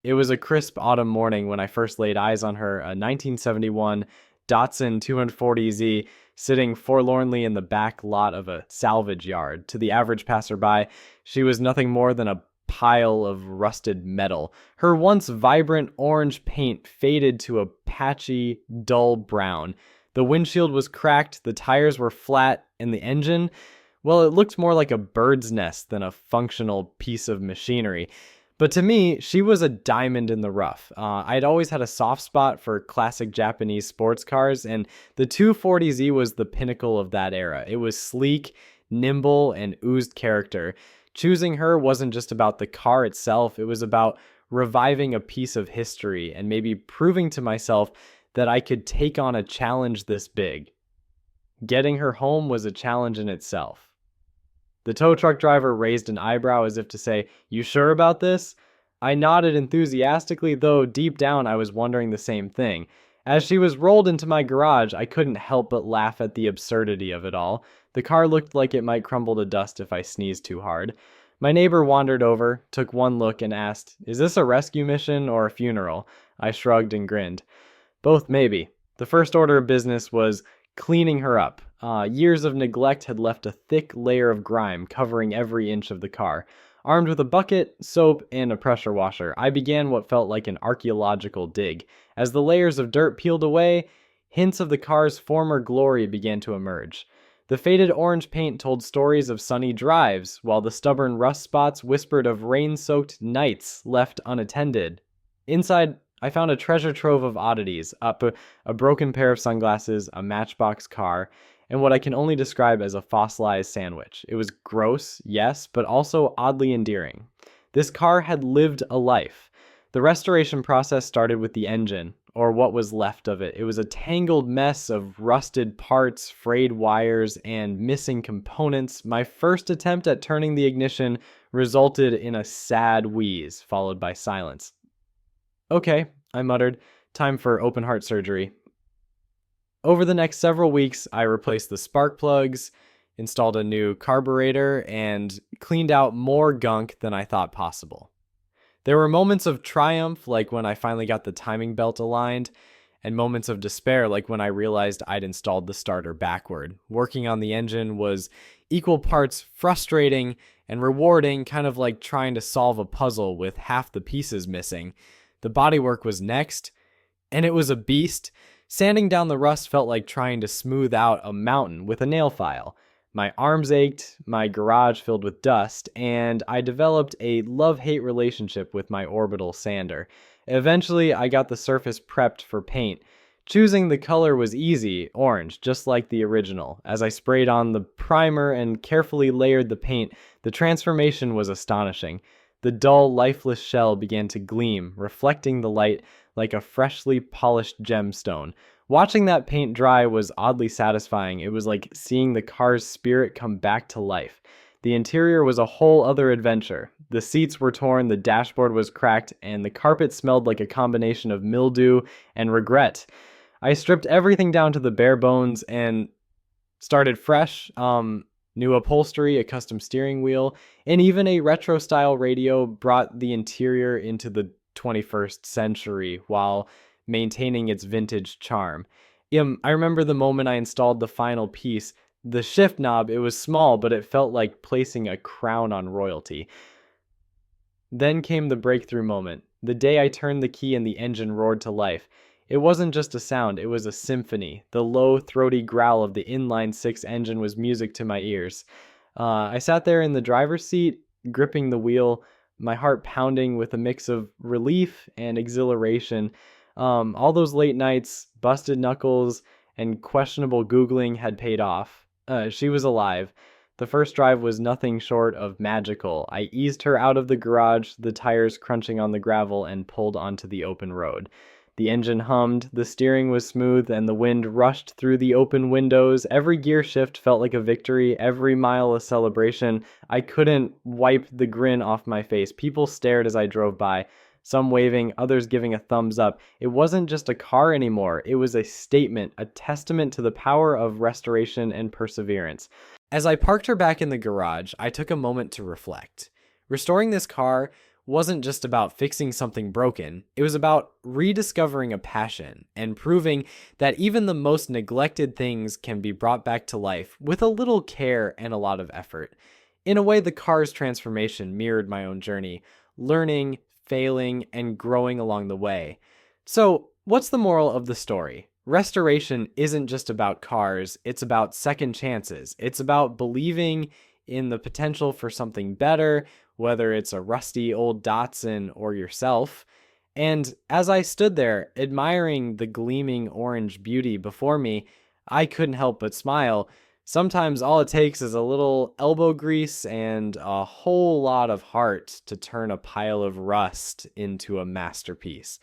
It was a crisp autumn morning when I first laid eyes on her, a 1971 Datsun 240Z sitting forlornly in the back lot of a salvage yard. To the average passerby, she was nothing more than a pile of rusted metal. Her once vibrant orange paint faded to a patchy, dull brown. The windshield was cracked, the tires were flat, and the engine, well, it looked more like a bird's nest than a functional piece of machinery. But to me, she was a diamond in the rough. I'd always had a soft spot for classic Japanese sports cars, and the 240Z was the pinnacle of that era. It was sleek, nimble, and oozed character. Choosing her wasn't just about the car itself, it was about reviving a piece of history and maybe proving to myself that I could take on a challenge this big. Getting her home was a challenge in itself. The tow truck driver raised an eyebrow as if to say, "You sure about this?" I nodded enthusiastically, though deep down I was wondering the same thing. As she was rolled into my garage, I couldn't help but laugh at the absurdity of it all. The car looked like it might crumble to dust if I sneezed too hard. My neighbor wandered over, took one look, and asked, "Is this a rescue mission or a funeral?" I shrugged and grinned. Both maybe. The first order of business was cleaning her up. Years of neglect had left a thick layer of grime covering every inch of the car. Armed with a bucket, soap, and a pressure washer, I began what felt like an archaeological dig. As the layers of dirt peeled away, hints of the car's former glory began to emerge. The faded orange paint told stories of sunny drives, while the stubborn rust spots whispered of rain-soaked nights left unattended. Inside, I found a treasure trove of oddities, a broken pair of sunglasses, a matchbox car, and what I can only describe as a fossilized sandwich. It was gross, yes, but also oddly endearing. This car had lived a life. The restoration process started with the engine, or what was left of it. It was a tangled mess of rusted parts, frayed wires, and missing components. My first attempt at turning the ignition resulted in a sad wheeze, followed by silence. "Okay," I muttered, "time for open heart surgery." Over the next several weeks, I replaced the spark plugs, installed a new carburetor, and cleaned out more gunk than I thought possible. There were moments of triumph, like when I finally got the timing belt aligned, and moments of despair, like when I realized I'd installed the starter backward. Working on the engine was equal parts frustrating and rewarding, kind of like trying to solve a puzzle with half the pieces missing. The bodywork was next, and it was a beast. Sanding down the rust felt like trying to smooth out a mountain with a nail file. My arms ached, my garage filled with dust, and I developed a love-hate relationship with my orbital sander. Eventually, I got the surface prepped for paint. Choosing the color was easy, orange, just like the original. As I sprayed on the primer and carefully layered the paint, the transformation was astonishing. The dull, lifeless shell began to gleam, reflecting the light like a freshly polished gemstone. Watching that paint dry was oddly satisfying. It was like seeing the car's spirit come back to life. The interior was a whole other adventure. The seats were torn, the dashboard was cracked, and the carpet smelled like a combination of mildew and regret. I stripped everything down to the bare bones and started fresh. New upholstery, a custom steering wheel, and even a retro-style radio brought the interior into the 21st century while maintaining its vintage charm. I remember the moment I installed the final piece. The shift knob, it was small, but it felt like placing a crown on royalty. Then came the breakthrough moment. The day I turned the key and the engine roared to life. It wasn't just a sound, it was a symphony. The low, throaty growl of the inline-six engine was music to my ears. I sat there in the driver's seat, gripping the wheel, my heart pounding with a mix of relief and exhilaration. All those late nights, busted knuckles, and questionable Googling had paid off. She was alive. The first drive was nothing short of magical. I eased her out of the garage, the tires crunching on the gravel, and pulled onto the open road. The engine hummed, the steering was smooth, and the wind rushed through the open windows. Every gear shift felt like a victory, every mile a celebration. I couldn't wipe the grin off my face. People stared as I drove by, some waving, others giving a thumbs up. It wasn't just a car anymore. It was a statement, a testament to the power of restoration and perseverance. As I parked her back in the garage, I took a moment to reflect. Restoring this car wasn't just about fixing something broken, it was about rediscovering a passion and proving that even the most neglected things can be brought back to life with a little care and a lot of effort. In a way, the car's transformation mirrored my own journey, learning, failing, and growing along the way. So, what's the moral of the story? Restoration isn't just about cars, it's about second chances. It's about believing in the potential for something better, whether it's a rusty old Datsun or yourself. And as I stood there, admiring the gleaming orange beauty before me, I couldn't help but smile. Sometimes all it takes is a little elbow grease and a whole lot of heart to turn a pile of rust into a masterpiece.